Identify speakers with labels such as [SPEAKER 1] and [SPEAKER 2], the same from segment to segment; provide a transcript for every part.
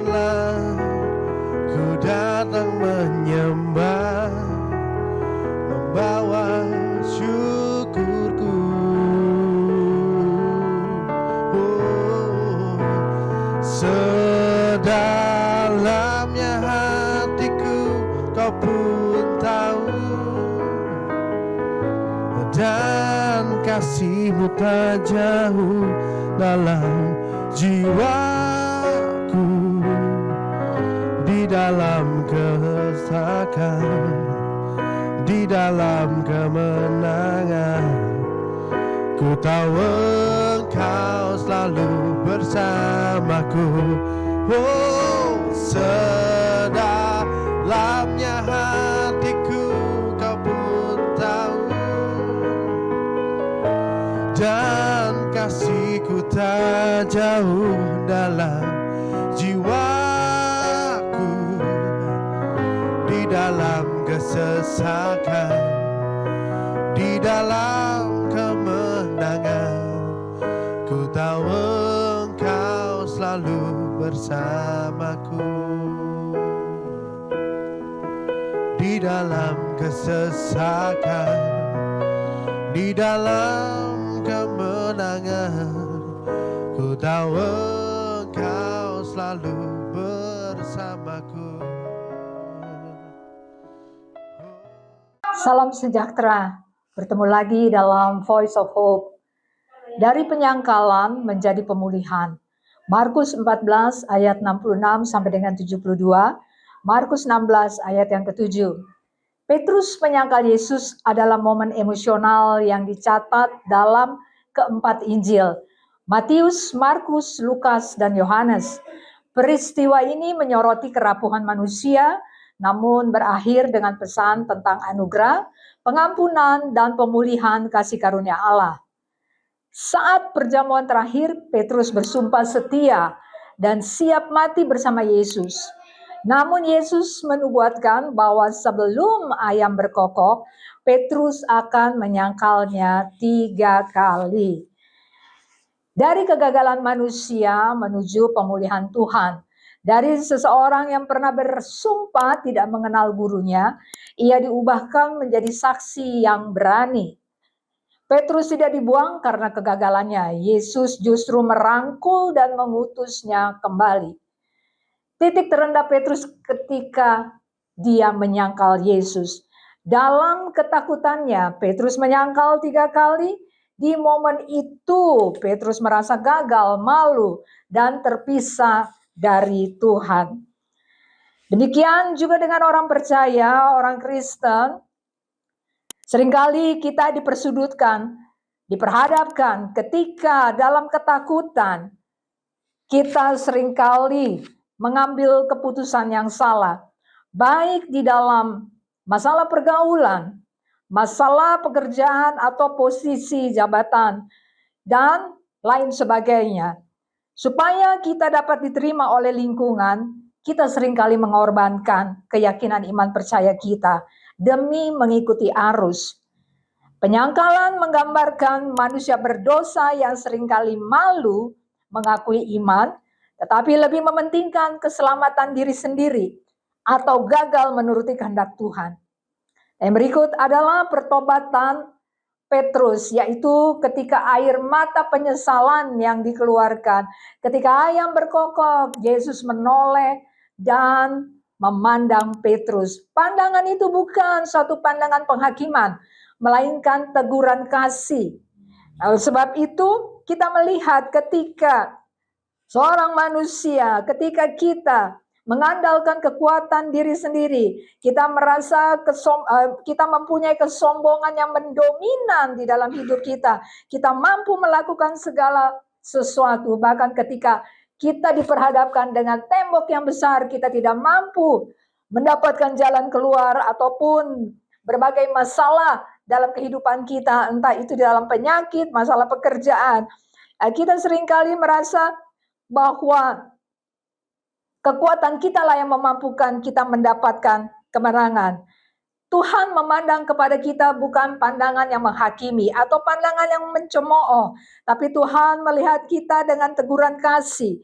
[SPEAKER 1] Biarlah ku datang menyembah, membawa syukurku. Sedalamnya hatiku kau pun tahu, dan kasih-Mu tak jauh dalam jiwaku. Di dalam kesesakan, di dalam kemenangan, ku tahu Engkau selalu bersamaku. Oh, sedalamnya hatiku kau pun tahu, dan kasih-Ku tak jauh dalam jiwaku. Di dalam kesesakan, di dalam kemenangan, ku tahu Engkau selalu bersamaku. Di dalam kesesakan, di dalam kemenangan, ku tahu Engkau selalu bersamaku.
[SPEAKER 2] Salam sejahtera, bertemu lagi dalam Voice of Hope. Dari penyangkalan menjadi pemulihan. Markus 14 ayat 66 sampai dengan 72, Markus 16 ayat yang ke-7. Petrus menyangkal Yesus adalah momen emosional yang dicatat dalam keempat Injil, Matius, Markus, Lukas, dan Yohanes. Peristiwa ini menyoroti kerapuhan manusia, namun berakhir dengan pesan tentang anugerah, pengampunan, dan pemulihan kasih karunia Allah. Saat perjamuan terakhir, Petrus bersumpah setia dan siap mati bersama Yesus. Namun Yesus menubuatkan bahwa sebelum ayam berkokok, Petrus akan menyangkalnya 3 kali. Dari kegagalan manusia menuju pemulihan Tuhan. Dari seseorang yang pernah bersumpah tidak mengenal gurunya, ia diubahkan menjadi saksi yang berani. Petrus tidak dibuang karena kegagalannya. Yesus justru merangkul dan mengutusnya kembali. Titik terendah Petrus ketika dia menyangkal Yesus. Dalam ketakutannya, Petrus menyangkal 3 kali. Di momen itu, Petrus merasa gagal, malu, dan terpisah dari Tuhan. Demikian juga dengan orang percaya, orang Kristen. Seringkali kita dipersudutkan, diperhadapkan ketika dalam ketakutan, kita seringkali mengambil keputusan yang salah, baik di dalam masalah pergaulan, masalah pekerjaan atau posisi jabatan, dan lain sebagainya. Supaya kita dapat diterima oleh lingkungan, kita seringkali mengorbankan keyakinan iman percaya kita demi mengikuti arus. Penyangkalan menggambarkan manusia berdosa yang seringkali malu mengakui iman, tetapi lebih mementingkan keselamatan diri sendiri atau gagal menuruti kehendak Tuhan. Yang berikut adalah pertobatan Petrus, yaitu ketika air mata penyesalan yang dikeluarkan. Ketika ayam berkokok, Yesus menoleh dan memandang Petrus. Pandangan itu bukan suatu pandangan penghakiman, melainkan teguran kasih. Oleh sebab itu, kita melihat ketika seorang manusia, ketika kita mengandalkan kekuatan diri sendiri, kita merasa kita mempunyai kesombongan yang mendominan di dalam hidup kita. Kita mampu melakukan segala sesuatu, bahkan ketika kita diperhadapkan dengan tembok yang besar, kita tidak mampu mendapatkan jalan keluar ataupun berbagai masalah dalam kehidupan kita, entah itu dalam penyakit, masalah pekerjaan. Kita seringkali merasa bahwa kekuatan kita lah yang memampukan kita mendapatkan kemenangan. Tuhan memandang kepada kita bukan pandangan yang menghakimi atau pandangan yang mencemooh, tapi Tuhan melihat kita dengan teguran kasih.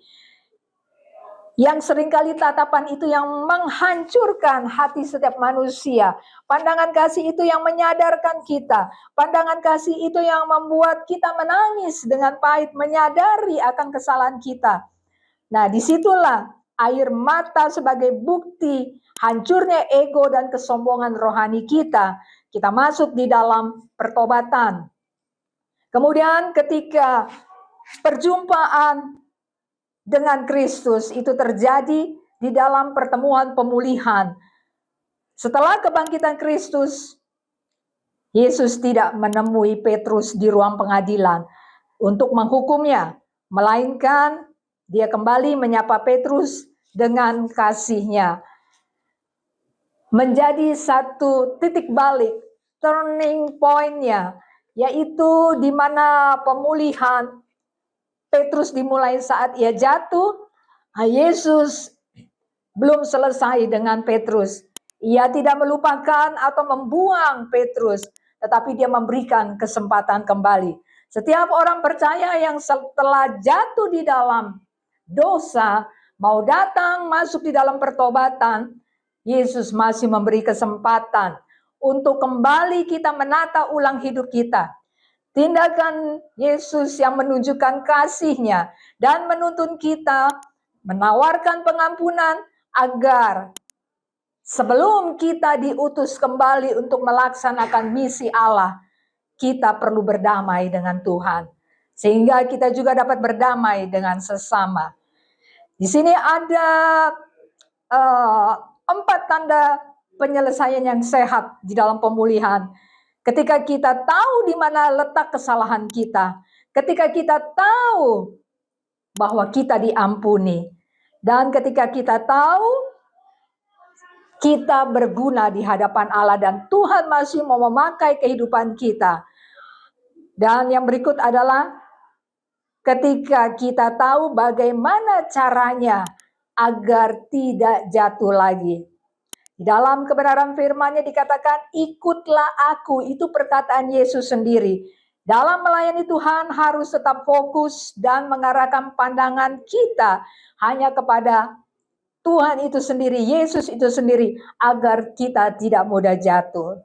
[SPEAKER 2] Yang seringkali tatapan itu yang menghancurkan hati setiap manusia. Pandangan kasih itu yang menyadarkan kita. Pandangan kasih itu yang membuat kita menangis dengan pahit, menyadari akan kesalahan kita. Nah, disitulah air mata sebagai bukti hancurnya ego dan kesombongan rohani kita. Kita masuk di dalam pertobatan. Kemudian ketika perjumpaan dengan Kristus itu terjadi di dalam pertemuan pemulihan. Setelah kebangkitan Kristus, Yesus tidak menemui Petrus di ruang pengadilan untuk menghukumnya, melainkan dia kembali menyapa Petrus dengan kasih-Nya. Menjadi satu titik balik, turning point-nya, yaitu di mana pemulihan Petrus dimulai saat ia jatuh. Yesus belum selesai dengan Petrus. Ia tidak melupakan atau membuang Petrus, tetapi dia memberikan kesempatan kembali. Setiap orang percaya yang setelah jatuh di dalam dosa, mau datang masuk di dalam pertobatan, Yesus masih memberi kesempatan untuk kembali kita menata ulang hidup kita. Tindakan Yesus yang menunjukkan kasih-Nya dan menuntun kita menawarkan pengampunan agar sebelum kita diutus kembali untuk melaksanakan misi Allah, kita perlu berdamai dengan Tuhan. Sehingga kita juga dapat berdamai dengan sesama. Di sini ada 4 tanda penyelesaian yang sehat di dalam pemulihan. Ketika kita tahu di mana letak kesalahan kita, ketika kita tahu bahwa kita diampuni, dan ketika kita tahu kita berguna di hadapan Allah dan Tuhan masih mau memakai kehidupan kita. Dan yang berikut adalah ketika kita tahu bagaimana caranya agar tidak jatuh lagi. Di dalam kebenaran firman-Nya dikatakan, ikutlah aku, itu perkataan Yesus sendiri. Dalam melayani Tuhan harus tetap fokus dan mengarahkan pandangan kita hanya kepada Tuhan itu sendiri, Yesus itu sendiri, agar kita tidak mudah jatuh.